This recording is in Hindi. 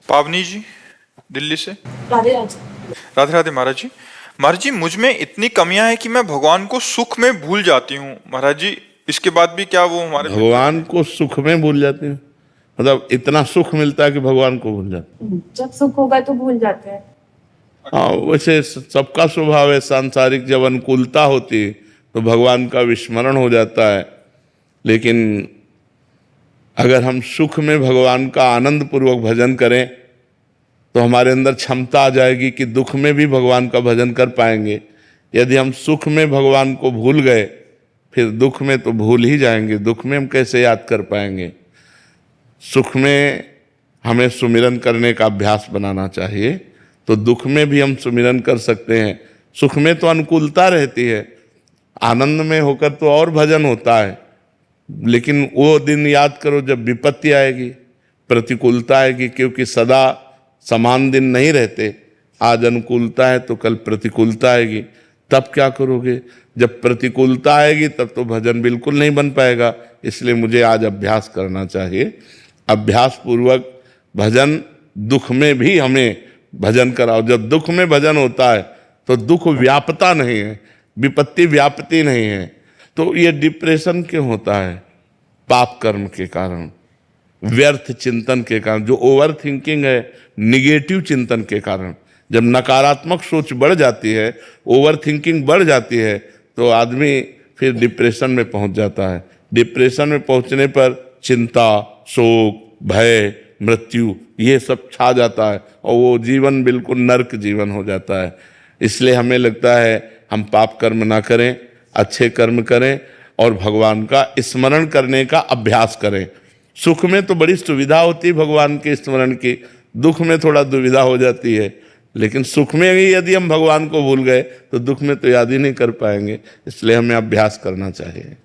पावनी जी, दिल्ली से। राधे राधे। राधे राधे महाराज जी। महाराज जी, मुझ में इतनी कमियां हैं कि मैं भगवान को सुख में भूल जाती हूँ। महाराज जी, इसके बाद भी क्या वो हमारे भगवान को सुख में भूल जाते हैं? मतलब इतना सुख मिलता है कि भगवान को भूल जाते हैं? जब सुख होगा तो भूल जाते हैं। हाँ, वैसे सबका स्वभाव है। सांसारिक जब अनुकूलता होती है तो भगवान का विस्मरण हो जाता है, लेकिन अगर हम सुख में भगवान का आनंद पूर्वक भजन करें तो हमारे अंदर क्षमता आ जाएगी कि दुख में भी भगवान का भजन कर पाएंगे। यदि हम सुख में भगवान को भूल गए, फिर दुख में तो भूल ही जाएंगे। दुख में हम कैसे याद कर पाएंगे? सुख में हमें सुमिरन करने का अभ्यास बनाना चाहिए, तो दुख में भी हम सुमिरन कर सकते हैं। सुख में तो अनुकूलता रहती है, आनंद में होकर तो और भजन होता है, लेकिन वो दिन याद करो जब विपत्ति आएगी, प्रतिकूलता आएगी, क्योंकि सदा समान दिन नहीं रहते। आज अनुकूलता है तो कल प्रतिकूलता आएगी, तब क्या करोगे? जब प्रतिकूलता आएगी तब तो भजन बिल्कुल नहीं बन पाएगा। इसलिए मुझे आज अभ्यास करना चाहिए। अभ्यास पूर्वक भजन, दुख में भी हमें भजन कराओ। जब दुख में भजन होता है तो दुख व्यापता नहीं है, विपत्ति व्यापती नहीं है। तो ये डिप्रेशन क्यों होता है? पाप कर्म के कारण, व्यर्थ चिंतन के कारण, जो ओवर थिंकिंग है, निगेटिव चिंतन के कारण। जब नकारात्मक सोच बढ़ जाती है, ओवर थिंकिंग बढ़ जाती है, तो आदमी फिर डिप्रेशन में पहुंच जाता है। डिप्रेशन में पहुंचने पर चिंता, शोक, भय, मृत्यु, ये सब छा जाता है और वो जीवन बिल्कुल नर्क जीवन हो जाता है। इसलिए हमें लगता है हम पाप कर्म ना करें, अच्छे कर्म करें और भगवान का स्मरण करने का अभ्यास करें। सुख में तो बड़ी सुविधा होती है भगवान के स्मरण की, दुख में थोड़ा दुविधा हो जाती है। लेकिन सुख में ही यदि हम भगवान को भूल गए तो दुख में तो याद ही नहीं कर पाएंगे। इसलिए हमें अभ्यास करना चाहिए।